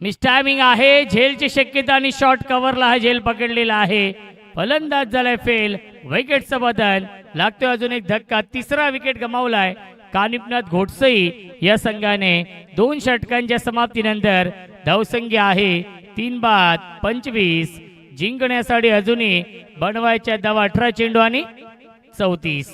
मिस टायमिंग आहे, झेलची शक्यता आणि शॉर्ट कव्हरला हा झेल पकडलेला आहे. फलंदाज झालाय फेल, विकेटचं बदल लागतोय. अजून एक धक्का, तिसरा विकेट गमावलाय कानिपनाथ घोटसई या संघाने. 2 षटकांच्या समाप्तीनंतर धावसंख्या आहे 3/25. जिंकण्यासाठी अजूनही बनवायच्या धावा 18 चेंडू आणि 34.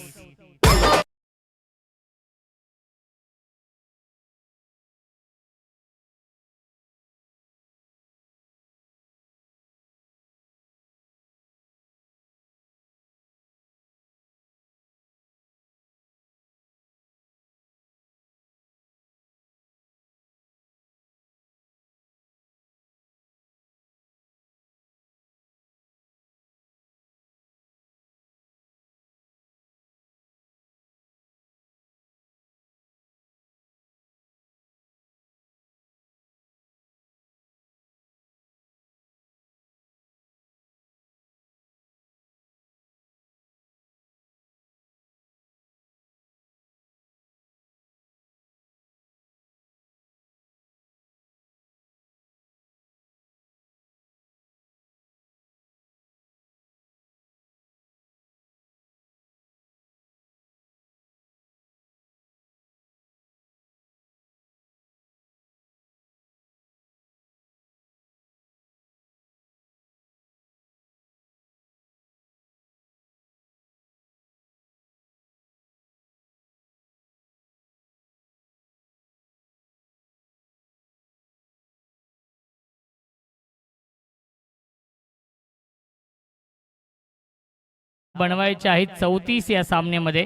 बनवायचे आहेत 34 या सामन्यामध्ये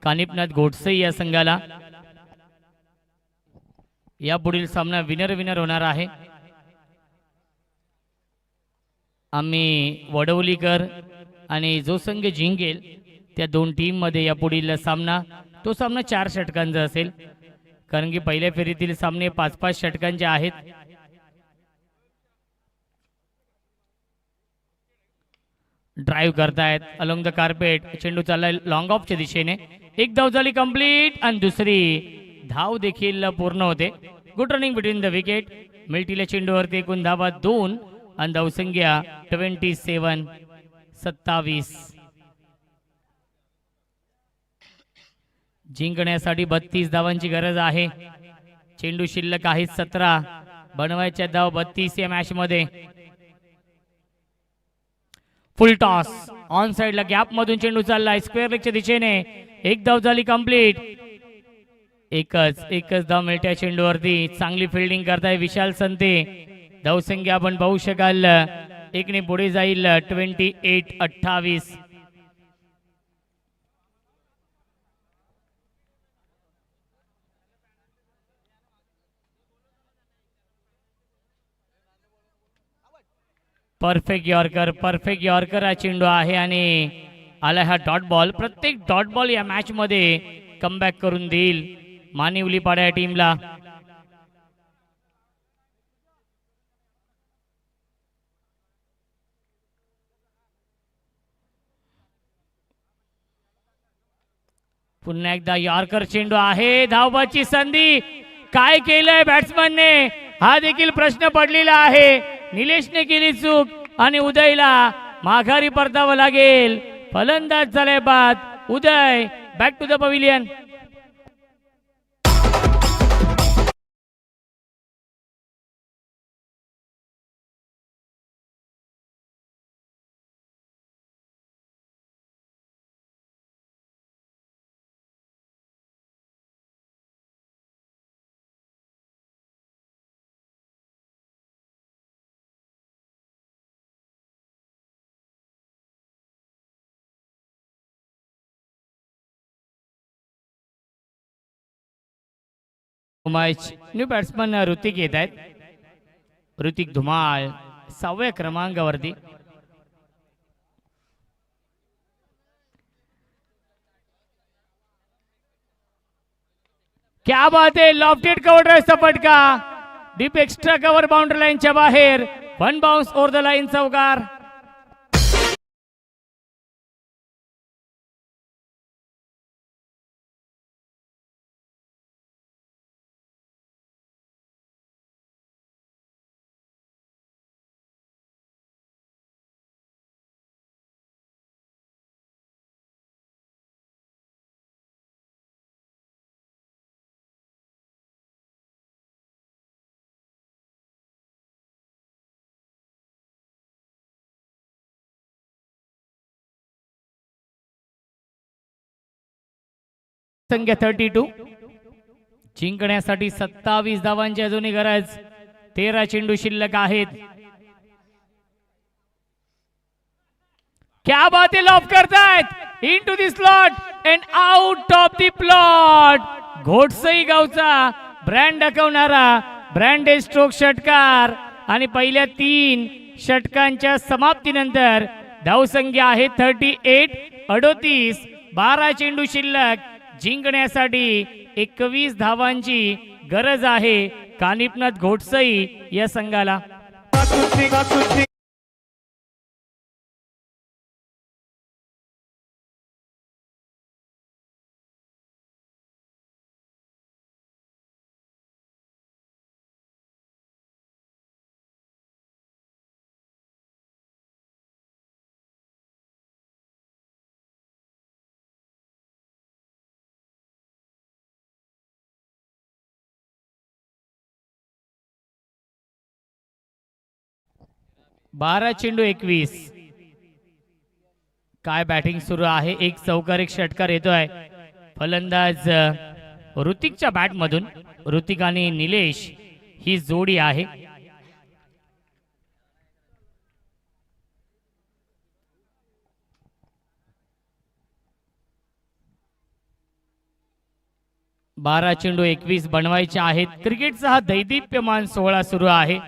कानिपनाथ घोटसई या संघाला. या पुढील सामना विनर होणार आहे. आम्ही वडवलीकर आणि जो संघ जिंकेल त्या 2 टीम मध्ये या पुढील सामना, तो सामना 4 षटकांचा असेल, कारण की पहिल्या फेरीतील सामने 5-5 षटकांचे आहेत. ड्राइव्ह करतायत अलोंग द कार्पेट. चेंडू चाललाय लॉंग ऑफच्या दिशेने. एक धाव झाली कंप्लीट आणि दुसरी धाव देखील पूर्ण होते. Good running between the wicket. मिळतील्या चेंडूवरती एकूण धावा 2 आणि धावसंख्या 27. जिंकण्यासाठी 32 धावांची गरज आहे. चेंडू शिल्लक आहे 17. बनवायच्या धाव 32 या मॅच मध्ये. फुल टॉस ऑन साइडला गॅप मधून चेंडू चाललाय स्क्वेअर लेगच्या दिशेने. एक धाव झाली कंप्लीट. एकच धाव मिळत्या चेंडूवरती. चांगली फिल्डिंग करताय विशाल संते. धावसंख्या आपण पाहू शकाल 1 ने पुढे जाईल 28. परफेक्ट यॉर्कर हा चेंडू आहे आणि आला हा डॉट बॉल. प्रत्येक डॉट बॉल या मॅच मध्ये कमबॅक करून देईल मानिवली पाडा या टीमला. पुन्हा एकदा यॉर्कर चेंडू आहे. धावबाची संधी काय केलंय बॅट्समनने हा देखील प्रश्न पडलेला आहे. निलेशने केली चूक आणि उदयला माघारी परतावं लागेल. फलंदाज झाले बाद. Uday back to the pavilion. New batsman Hrithik येत आहेत. ऋतिक धुमाळ 6व्या क्रमांकावरती. क्या बात आहे. लॉफ्टेड कव्हर फटका डीप एक्स्ट्रा कव्हर बाउंड्री लाईनच्या बाहेर. One bounce over the line चौकार. संख्या 32. जिंकण्यासाठी 27 धावांची अजूनही गरज. 13 चेंडू शिल्लक आहेत. क्या बात आहे. लॉफ करतायत into the slot and out of the plot. Ghotsai गावचा ब्रँड दाखवणारा ब्रँडेड स्ट्रोक षटकार आणि पहिल्या 3 षटकांच्या समाप्तीनंतर धावसंख्या आहे 38. 38. 12 चेंडू शिल्लक. जिंकण्यासाठी 21 धावांची गरज आहे कानिपनाथ घोटसई या संघाला. बारा चेंडू 21. काय बॅटिंग सुरू आहे. एक चौकार एक षटकार येतोय. फलंदाज ऋतिकच्या बॅट मधून. ऋतिक आणि निलेश ही जोडी आहे. बारा चेंडू 21 बनवायचे आहेत. क्रिकेटचा हा दैदिप्यमान सोहळा सुरू आहे.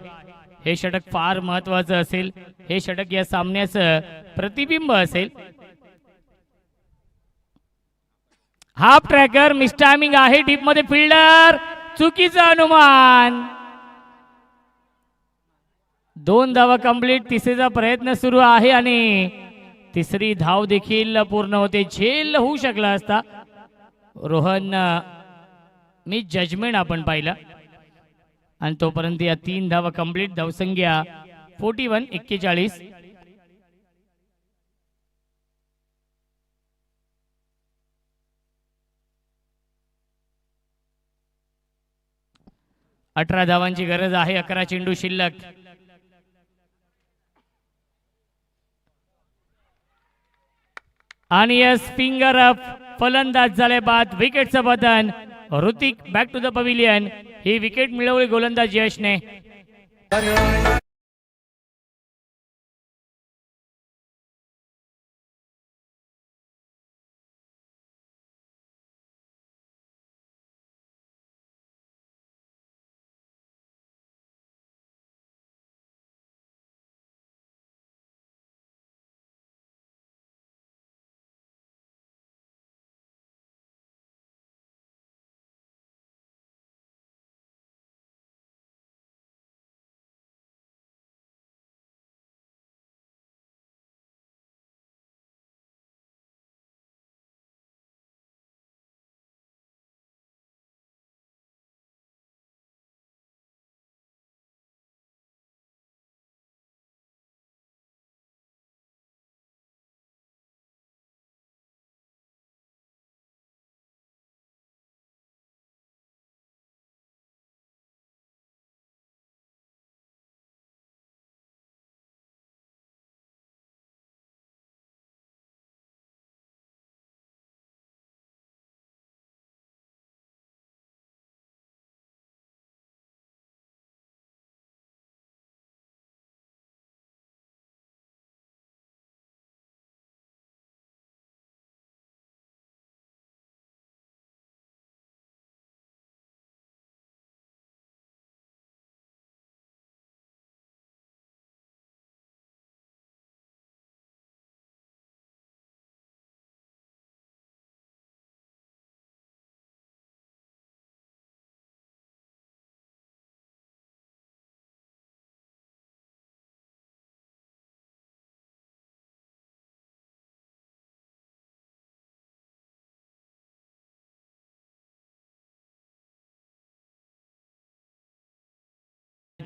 हे षटक फार महत्वाचं असेल. हे षटक या सामन्याचं प्रतिबिंब असेल. हाफ ट्रॅकर मिस टायमिंग आहे. डीप मध्ये फिल्डर चुकीचा अनुमान. 2 धावा कंप्लीट. तिसरीचा प्रयत्न सुरू आहे आणि तिसरी धाव देखील पूर्ण होते. झेल होऊ शकला असता. रोहन मी जजमेंट आपण पाहिलं आणि तोपर्यंत या 3 धावा कंप्लीट. धावसंख्या 41. 41. अठरा धावांची गरज आहे. 11 चेंडू शिल्लक. आणि यस फिंगर अप. फलंदाज झाले बाद. विकेटचं बदन. Hrithik back to the pavilion. ही विकेट मिळवली गोलंदाज यशने.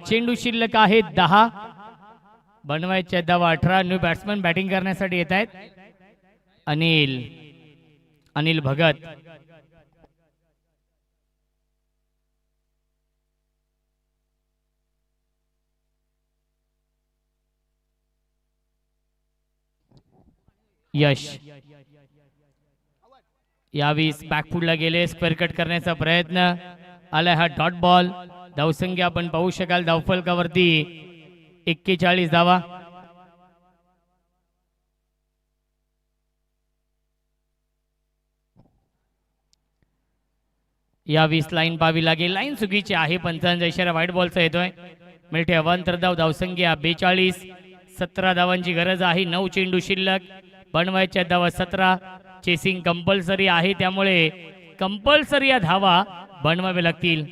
चेंडू शिल्लक आहे 10. बनवायच्या धावा 18. न्यू बॅट्समन बॅटिंग करण्यासाठी येत आहेत. अनिल भगत. यश यावेळी बॅकफुटला गेले. स्क्वेअर कट करण्याचा प्रयत्न आलाय. हा डॉट बॉल. धावसंख्या आपण पाहू शकाल धावफलकावरती 41 धावा. यावेळी लाईन पाहावी लागेल. लाईन चुकीची आहे. पंचांचा इशारा व्हाईट बॉलचा येतोय. मिळते अवांतर धाव. धावसंख्या 42. 17 धावांची गरज आहे. 9 चेंडू शिल्लक. बनवायच्या धावा 17. चेसिंग कंपल्सरी आहे त्यामुळे कंपल्सरी या धावा बनवावे लागतील.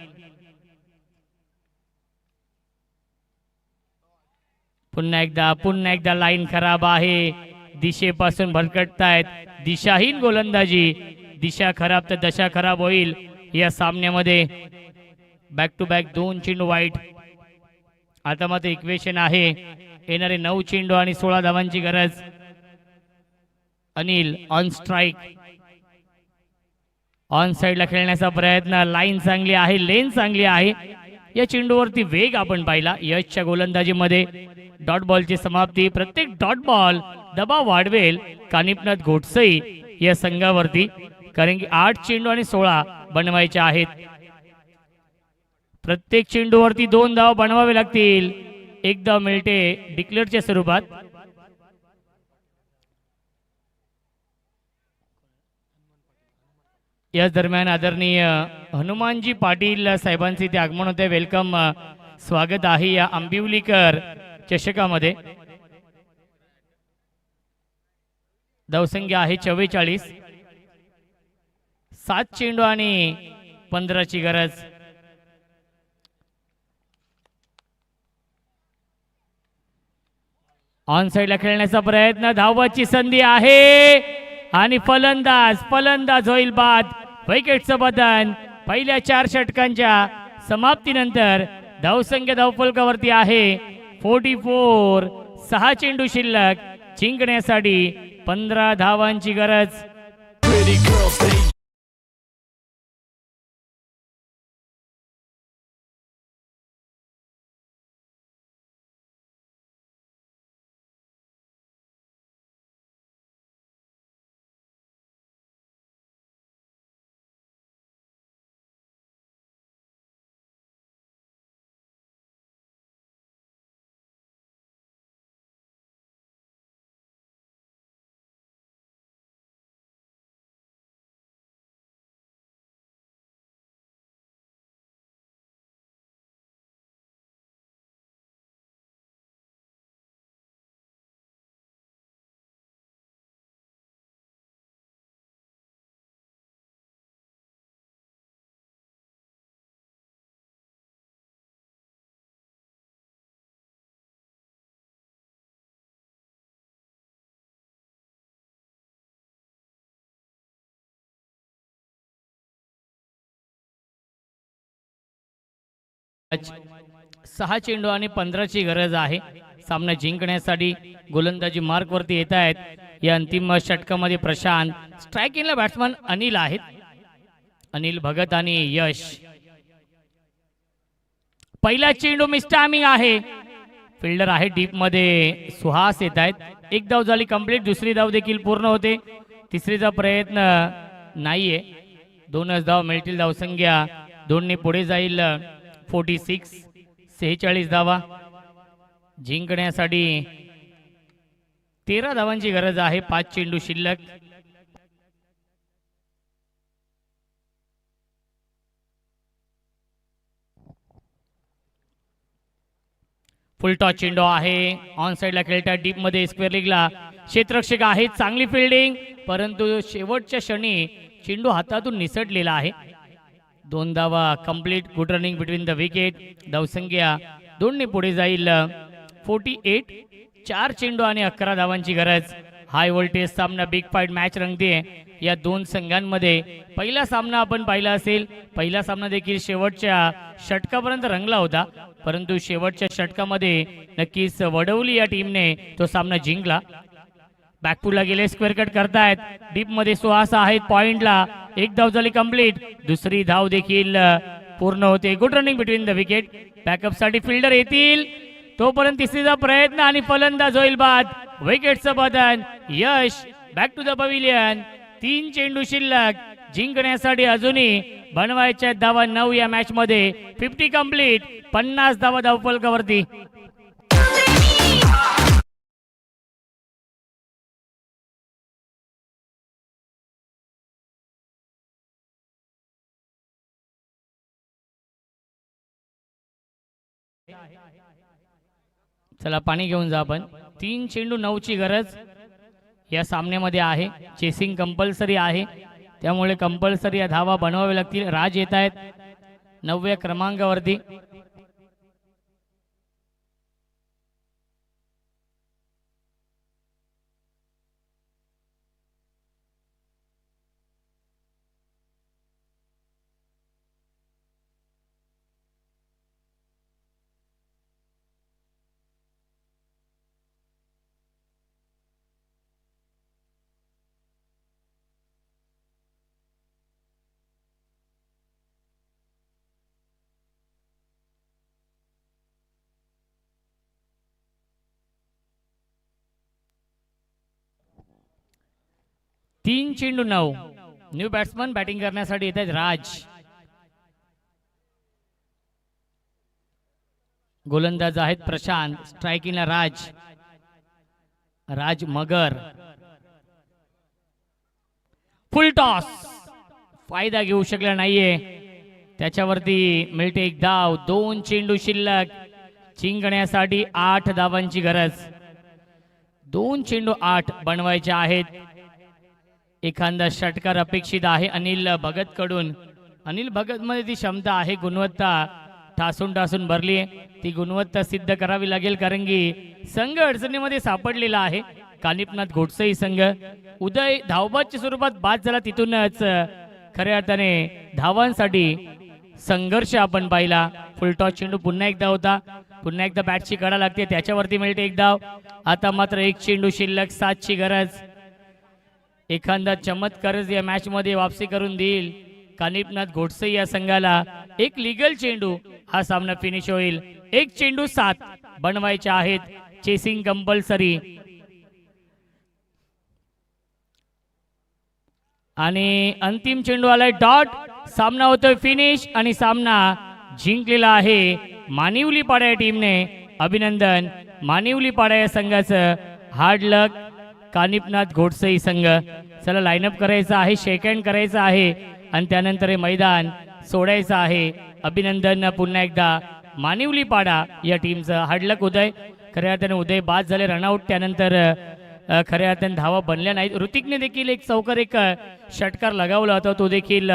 पुन्हा एकदा लाईन खराब आहे. दिशेपासून भरकटतायत. दिशाहीन गोलंदाजी. दिशा खराब तर दशा खराब होईल या सामन्यामध्ये. बॅक टू बॅक 2 चेंडू वाईट. आता मात्र इक्वेशन आहे. येणारे 9 चेंडू आणि 16 धावांची गरज. Anil on strike. ऑन साइडला खेळण्याचा प्रयत्न. लाईन चांगली आहे. लेन चांगली आहे. या चेंडूवरती वेग आपण पाहिला. यशच्या गोलंदाजीमध्ये डॉट बॉलची समाप्ती. प्रत्येक डॉट बॉल दबाव वाढवेल कानिपनाथ घोटसई या संघावरती, कारण की 8 चेंडू आणि 16 बनवायचे आहेत. प्रत्येक चेंडूवरती 2 धाव बनवावे लागतील. एक धाव मिळते डिक्लेअरच्या स्वरूपात. याच दरम्यान आदरणीय हनुमानजी पाटील साहेबांचे इथे आगमन होते. वेलकम, स्वागत आहे या आंबिवलीकर चषकामध्ये. धावसंख्या आहे 44. 7 चेंडू आणि 15ची गरज. ऑन साइडला खेळण्याचा प्रयत्न. धावाची संधी आहे आणि फलंदाज होईल बाद. विकेटचं बदन. पहिल्या 4 षटकांच्या समाप्तीनंतर धावसंख्या धावफलकावरती आहे 44. 6 चेंडू शिल्लक. जिंकण्यासाठी 15 धावांची गरज. सहा चेंडू आणि 15ची गरज आहे सामना जिंकण्यासाठी. गोलंदाजी मार्क वरती येत आहेत. या अंतिम षटकामध्ये प्रशांत. स्ट्रायकिंगला बॅट्समन अनिल आहेत. अनिल भगत आणि यश. पहिला चेंडू मिस टायमिंग आहे. फिल्डर आहे डीप मध्ये. सुहास येत आहेत. एक धाव झाली कंप्लीट. दुसरी धाव देखील पूर्ण होते. तिसरीचा प्रयत्न नाहीये. 2च धाव मिळतील. धावसंख्या 2ने पुढे जाईल 46. 46 धावा. जिंकण्यासाठी 13 धावांची गरज आहे. 5 चेंडू शिल्लक. फुल टॉस चेंडू आहे. ऑन साइडला खेळतात. डीप मध्ये स्क्वेअर लीगला क्षेत्ररक्षक आहे. चांगली फिल्डिंग, परंतु शेवटच्या क्षणी चेंडू हातातून निसटलेला आहे. 2 धावा complete. Good running between the wicket. धावसंख्या 2ने पुढे जाईल 48. 4 चेंडू आणि 11 धावांची गरज. हाय व्होल्टेज सामना, बिग फाईट मॅच रंगते या 2 संघांमध्ये. पहिला सामना आपण पाहिला असेल. पहिला सामना देखील शेवटच्या षटकापर्यंत रंगला होता, परंतु शेवटच्या षटकामध्ये नक्कीच वडवली या टीमने तो सामना जिंकला. बॅकफुटला गेले, स्क्वेअर कट करतायत, डीप मध्ये सुहास आहेत पॉइंटला. एक धाव झाली कंप्लीट, दुसरी धाव देखील पूर्ण होते. Good running between the wicket. Backup साठी फिल्डर येतील तोपर्यंत तिसरीचा प्रयत्न आणि फलंदाज होईल बाद. विकेटचं बदन. यश बॅक टू द पविलियन. 3 चेंडू शिल्लक. जिंकण्यासाठी अजूनही बनवायच्या धावा 9 या मॅच मध्ये. 50 कंप्लीट. 50 धावा धावफलकावरती. चला पाणी घेऊन जा आपण. 3 चेंडू 9 ची गरज या सामन्यामध्ये आहे. चेसिंग कंपल्सरी आहे, त्यामुळे कंपल्सरी या धावा बनवाव्या लागतील. राज येत आहेत 9व्या क्रमांकावरती. तीन चेंडू 9. न्यू बॅट्समन बॅटिंग करण्यासाठी येत आहेत. राज गोलंदाज आहेत. प्रशांत स्ट्रायकिंगला राज मगर. Full toss. फायदा घेऊ शकला नाहीये, त्याच्यावरती मिळते एक धाव. 2 चेंडू शिल्लक. जिंकण्यासाठी 8 धावांची गरज. 2 चेंडू 8 बनवायचे आहेत. एखादा षटकार अपेक्षित आहे अनिल भगत कडून. अनिल भगत मध्ये ती क्षमता आहे, गुणवत्ता ठासून भरली आहे. ती गुणवत्ता सिद्ध करावी लागेल, कारण की संघ अडचणीमध्ये सापडलेला आहे. कानिपनाथ घोटसई संघ. उदय धावबादच्या स्वरूपात बाद झाला, तिथूनच खऱ्या अर्थाने धावांसाठी संघर्ष आपण पाहिला. फुलटॉस चेंडू पुन्हा एकदा होता. पुन्हा एकदा बॅटची कडा लागते, त्याच्यावरती मिळते एक धाव. आता मात्र 1 चेंडू शिल्लक. 7 ची गरज. एखादा चमत्कारच या मॅच मध्ये वापसी करून देईल कानिपनाथ घोटसई या संघाला. एक लिगल चेंडू हा सामना फिनिश होईल. 1 चेंडू 7 बनवायचे आहेत. Chasing compulsory. आणि अंतिम चेंडू आलाय. डॉट. सामना होतोय फिनिश आणि सामना जिंकलेला आहे मानिवली पाडा या टीमने. अभिनंदन मानिवली पाडा या संघाचं. हार्ड लक कानिपनाथ घोटसई संघ. चला लाईनअप करायचं आहे, शेक हँड करायचं आहे आणि त्यानंतर हे मैदान सोडायचं आहे. अभिनंदन पुन्हा एकदा मानिवली पाडा या टीमचं. हार्ड लक उदय. खऱ्या अर्थाने उदय बाद झाले, रनआउट. त्यानंतर खऱ्या अर्थाने धावा बनल्या नाहीत. ऋतिकने देखील एक षटकार लगावला होता, तो देखील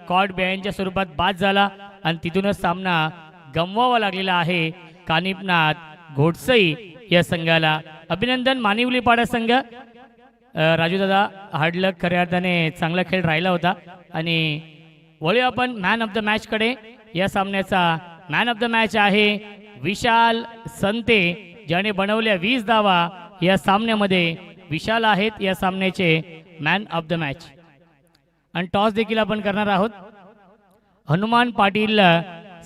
कॉट बॅनच्या स्वरूपात बाद झाला आणि तिथूनच सामना गमवावा लागलेला आहे कानिपनाथ घोटसई या संघाला. अभिनंदन मानिवली पाडा संघ. राजू दादा हार्डलक. खऱ्या अर्थाने चांगला खेळ राहिला होता. आणि वळूया आपण मॅन ऑफ द मॅच कडे. या सामन्याचा मॅन ऑफ द मॅच आहे विशाल संते, ज्याने बनवल्या 20 धावा या सामन्यामध्ये. विशाल आहेत या सामन्याचे मॅन ऑफ द मॅच. आणि टॉस देखील आपण करणार आहोत. हनुमान पाटील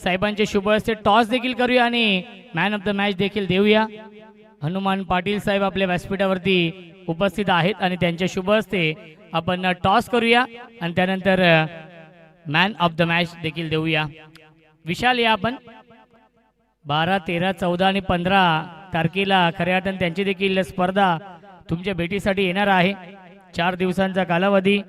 साहेबांचे शुभ हस्ते टॉस देखील करूया आणि मॅन ऑफ द मॅच देखील देऊया. हनुमान पाटील साहेब आपल्या व्यासपीठावरती उपस्थित आहेत आणि त्यांच्या शुभ हस्ते आपण टॉस करूया आणि त्यानंतर मॅन ऑफ द मॅच देखील देऊया. विशाल या आपण 12, 13, 14 आणि 15 तारखेला खऱ्या अर्थाने त्यांची देखील स्पर्धा तुमच्या भेटीसाठी येणार आहे. 4 दिवसांचा कालावधी.